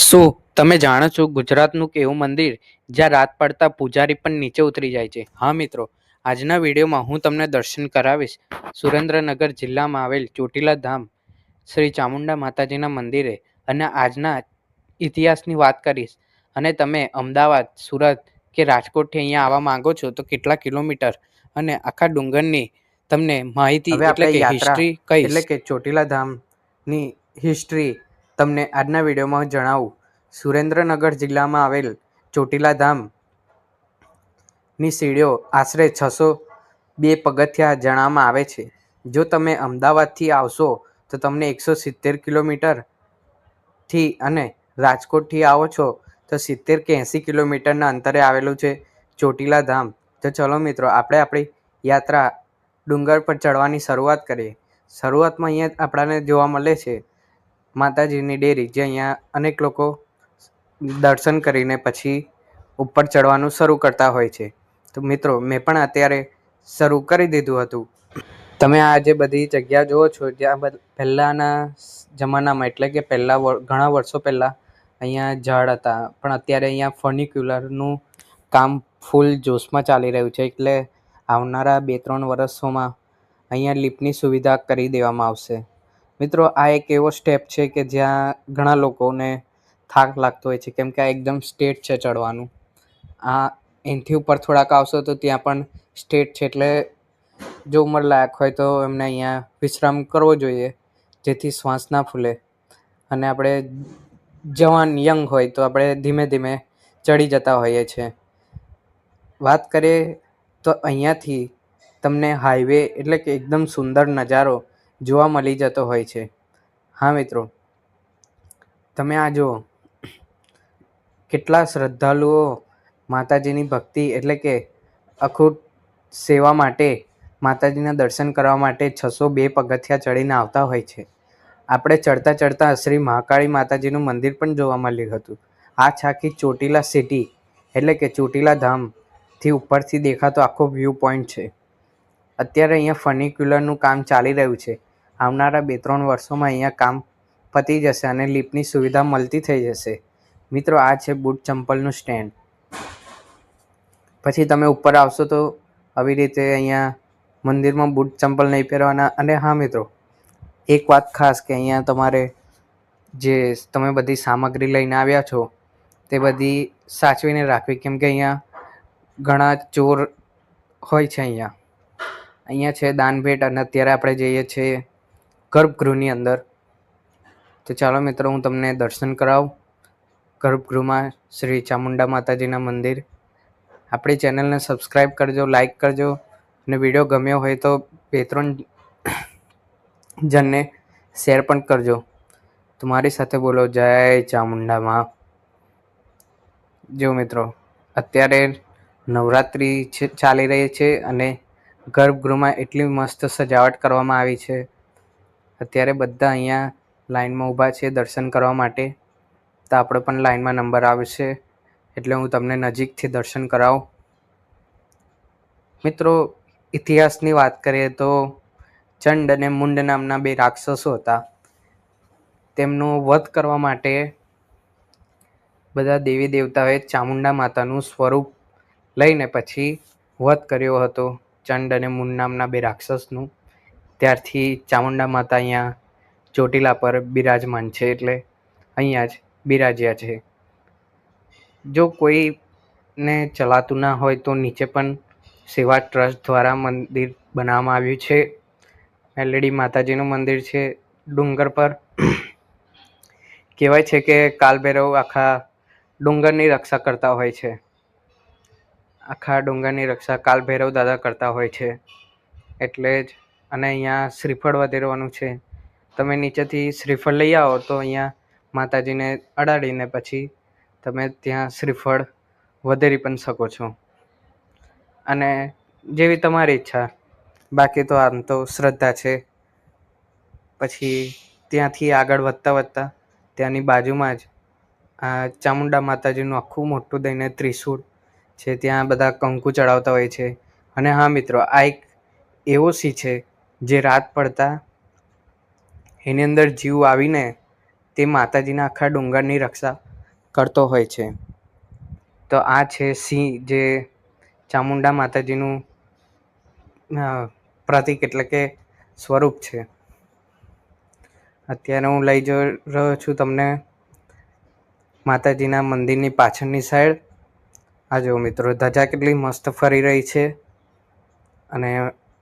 શું તમે જાણો છો ગુજરાતનું કે એવું મંદિર જ્યાં રાત પડતા પૂજારી પણ નીચે ઉતરી જાય છે? હા મિત્રો, આજના વિડીયોમાં હું તમને દર્શન કરાવીશ સુરેન્દ્રનગર જિલ્લામાં આવેલ ચોટીલા ધામ શ્રી ચામુંડા માતાજીના મંદિરે અને આજના ઇતિહાસની વાત કરીશ. અને તમે અમદાવાદ, સુરત કે રાજકોટથી અહીંયા આવવા માંગો છો તો કેટલા કિલોમીટર અને આખા ડુંગરની તમને માહિતી હવે એટલે આપણે કે યાત્રા હિસ્ટ્રી કહીશ. એટલે કે ચોટીલા ધામની હિસ્ટ્રી તમને આજના વિડીયોમાં જણાવું. સુરેન્દ્રનગર જિલ્લામાં આવેલ ચોટીલા ધામની સીડીઓ આશરે 602 પગથિયા જણાવવામાં આવે છે. જો તમે અમદાવાદથી આવશો તો તમને 170 કિલોમીટરથી અને રાજકોટથી આવો છો તો 70 કે 80 કિલોમીટરના અંતરે આવેલું છે ચોટીલા ધામ. તો ચલો મિત્રો, આપણે આપણી યાત્રા ડુંગર પર ચડવાની શરૂઆત કરીએ. શરૂઆતમાં અહીંયા આપણાને જોવા મળે છે માતાજીની ડેરી, જે અહીંયા અનેક લોકો દર્શન કરીને પછી ઉપર ચડવાનું શરૂ કરતા હોય છે. તો મિત્રો, મેં પણ અત્યારે શરૂ કરી દીધું હતું. તમે આ જે બધી જગ્યા જુઓ છો, જ્યાં પહેલાંના જમાનામાં એટલે કે ઘણા વર્ષો પહેલાં અહીંયા ઝાડ હતા, પણ અત્યારે અહીંયા ફર્નિક્યુલરનું કામ ફૂલ જોશમાં ચાલી રહ્યું છે. એટલે આવનારા 2-3 વર્ષોમાં અહીંયા લિફ્ટની સુવિધા કરી દેવામાં આવશે. મિત્રો, આ એક એવો સ્ટેપ છે કે જ્યાં ઘણા લોકોને થાક લાગતો હોય છે, કેમ કે આ એકદમ સ્ટેટ છે ચડવાનું. આ એનાથી ઉપર થોડાક આવશો તો ત્યાં પણ સ્ટેટ છે, એટલે જો ઉંમરલાયક હોય તો એમને અહીંયા વિશ્રામ કરવો જોઈએ, જેથી શ્વાસ ના ફૂલે. અને આપણે જવાન યંગ હોય તો આપણે ધીમે ધીમે ચડી જતા હોઈએ છીએ. વાત કરીએ તો અહીંયાથી તમને હાઈવે એટલે કે એકદમ સુંદર નજારો જોવા મળી જતો હોય છે. હા મિત્રો, તમે આ જુઓ, કેટલા શ્રદ્ધાળુઓ માતાજીની ભક્તિ એટલે કે અખૂટ સેવા માટે માતાજીના દર્શન કરવા માટે 602 પગથિયા ચડીને આવતા હોય છે. આપણે ચડતા ચડતા શ્રી મહાકાળી માતાજીનું મંદિર પણ જોવા મળ્યું હતું. આ આખી ચોટીલા સિટી એટલે કે ચોટીલા ધામથી ઉપરથી દેખાતો આખો વ્યૂ પોઈન્ટ છે. અત્યારે અહીંયા ફર્નિક્યુલરનું કામ ચાલી રહ્યું છે. આવનારા 2-3 વર્ષોમાં અહીંયા કામ પતી જશે અને લિફ્ટની સુવિધા મળતી થઈ જશે. મિત્રો, આ છે બૂટ ચંપલનું સ્ટેન્ડ. પછી તમે ઉપર આવશો તો આવી રીતે અહીંયા મંદિરમાં બૂટ ચંપલ નહીં પહેરવાના. અને હા મિત્રો, એક વાત ખાસ કે અહીંયા તમારે જે તમે બધી સામગ્રી લઈને આવ્યા છો તે બધી સાચવીને રાખવી, કેમ કે અહીંયા ઘણા ચોર હોય છે. અહીંયા છે દાનભેટ. અને અત્યારે આપણે જઈએ છીએ ગર્ભગૃહની અંદર. તો ચાલો મિત્રો, હું તમને દર્શન કરાવું ગર્ભગૃહમાં શ્રી ચામુંડા માતાજીના મંદિર. આપણી ચેનલને સબસ્ક્રાઈબ કરજો, લાઈક કરજો, અને વિડીયો ગમ્યો હોય તો 2-3 જણને શેર પણ કરજો. તમારી સાથે બોલો, જય ચામુંડામાં. જો મિત્રો, અત્યારે નવરાત્રિ ચાલી રહી છે અને ગર્ભગૃહમાં એટલી મસ્ત સજાવટ કરવામાં આવી છે. અત્યારે બધા અહીંયા લાઈનમાં ઊભા છે દર્શન કરવા માટે. તો આપણે પણ લાઈનમાં નંબર આવશે એટલે હું તમને નજીકથી દર્શન કરાવું. મિત્રો, ઇતિહાસની વાત કરીએ તો ચંડ અને મુંડ નામના 2 રાક્ષસો હતા. તેમનો વધ કરવા માટે બધા દેવી દેવતાઓએ ચામુંડા માતાનું સ્વરૂપ લઈને પછી વધ કર્યો હતો, ચંડ અને મુંડ નામના 2 રાક્ષસનું. ત્યારથી ચામુંડા માતા અહીંયા ચોટીલા પર બિરાજમાન છે, એટલે અહીંયા જ બિરાજ્યા છે. જો કોઈને ચલાતું ના હોય તો નીચે પણ સેવા ટ્રસ્ટ દ્વારા મંદિર બનાવવામાં આવ્યું છે. મેલડી માતાજીનું મંદિર છે ડુંગર પર. કહેવાય છે કે કાલભૈરવ આખા ડુંગરની રક્ષા કરતા હોય છે. આખા ડુંગરની રક્ષા કાલભૈરવ દાદા કરતા હોય છે, એટલે જ. અને અહીંયા શ્રીફળ વધેરવાનું છે. તમે નીચેથી શ્રીફળ લઈ આવો તો અહીંયા માતાજીને અડાડીને પછી તમે ત્યાં શ્રીફળ વધેરી પણ શકો છો. અને જેવી તમારી ઈચ્છા. બાકી તો આમ તો શ્રદ્ધા છે. પછી ત્યાંથી આગળ વધતા ત્યાંની બાજુમાં જ આ ચામુંડા માતાજીનું આખું મોટું દઈને ત્રિશૂળ છે. ત્યાં બધા કંકુ ચડાવતા હોય છે. અને હા મિત્રો, આ એક એવો સિંહ છે જે રાત પડતા એની અંદર જીવ આવીને તે માતાજીના આખા ડુંગરની રક્ષા કરતો હોય છે. તો આ છે સિંહ, જે ચામુંડા માતાજીનું પ્રતીક એટલે કે સ્વરૂપ છે. અત્યારે હું લઈ જઈ રહ્યો છું તમને માતાજીના મંદિરની પાછળની સાઈડ. આ જુઓ મિત્રો, ધજા કેટલી મસ્ત ફરી રહી છે. અને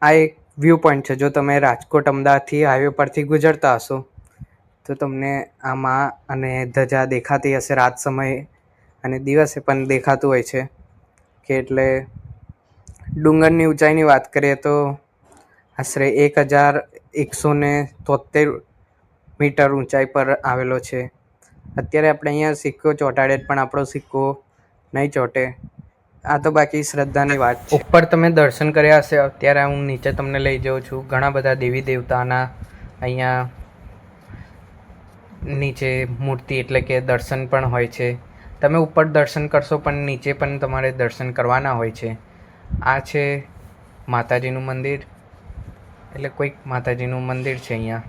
આ એક વ્યૂ પોઈન્ટ છે. જો તમે રાજકોટ અમદાવાદથી હાઈવે પરથી ગુજરતા હશો તો તમને આમાં અને ધજા દેખાતી હશે રાત સમયે, અને દિવસે પણ દેખાતું હોય છે. કે એટલે ડુંગરની ઊંચાઈની વાત કરીએ તો આશરે 1173 મીટર ઊંચાઈ પર આવેલો છે. અત્યારે આપણે અહીંયા સિક્કો ચોંટાડે પણ આપણો સિક્કો નહીં ચોંટે. આ તો બાકી શ્રદ્ધાની વાત છે. ઉપર તમે દર્શન કર્યા હશે. અત્યારે હું નીચે તમને લઈ જાઉં છું. ઘણા બધા દેવી દેવતાના અહીંયા નીચે મૂર્તિ એટલે કે દર્શન પણ હોય છે. તમે ઉપર દર્શન કરશો પણ નીચે પણ તમારે દર્શન કરવાના હોય છે. આ છે માતાજીનું મંદિર, એટલે કોઈક માતાજીનું મંદિર છે અહીંયા.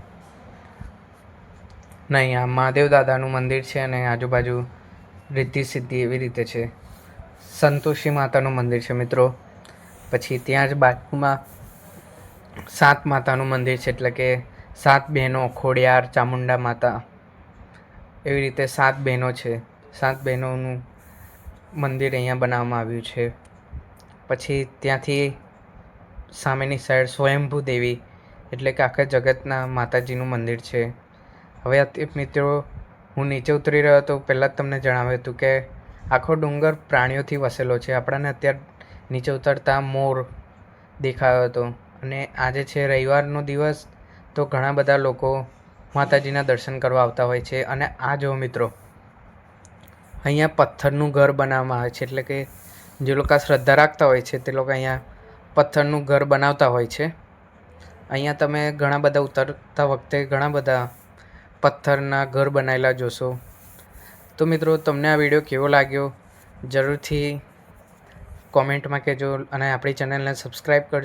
નહીં, આ મહાદેવ દાદાનું મંદિર છે અને આજુબાજુ રિદ્ધિ સિદ્ધિ એવી રીતે છે. સંતોષી માતાનું મંદિર છે મિત્રો. પછી ત્યાં જ બાજુમાં 7 માતાનું મંદિર છે, એટલે કે 7 બહેનો, ખોડિયાર, ચામુંડા માતા, એવી રીતે 7 બહેનો છે. 7 બહેનોનું મંદિર અહીંયા બનાવવામાં આવ્યું છે. પછી ત્યાંથી સામેની સાઈડ સ્વયંભૂ દેવી એટલે કે આખા જગતના માતાજીનું મંદિર છે. હવે મિત્રો, હું નીચે ઉતરી રહ્યો હતો. પહેલાં જ તમને જણાવ્યું હતું કે આખો ડુંગર પ્રાણીઓથી વસેલો છે. આપણને અત્યારે નીચે ઉતરતા મોર દેખાયો હતો. અને આજે છે રવિવારનો દિવસ, તો ઘણા બધા લોકો માતાજીના દર્શન કરવા આવતા હોય છે. અને આ જો મિત્રો, અહીંયા પથ્થરનું ઘર બનાવવામાં આવે છે. એટલે કે જે લોકો શ્રદ્ધા રાખતા હોય છે તે લોકો અહીંયા પથ્થરનું ઘર બનાવતા હોય છે. અહીંયા તમે ઘણા બધા ઉતરતા વખતે ઘણા બધા પથ્થરના ઘર બનાવેલા જોશો. તો મિત્રો, તમને આ વિડીયો કેવો લાગ્યો જરૂરથી કોમેન્ટમાં કહેજો, અને આપણી ચેનલને સબસ્ક્રાઈબ કરજો.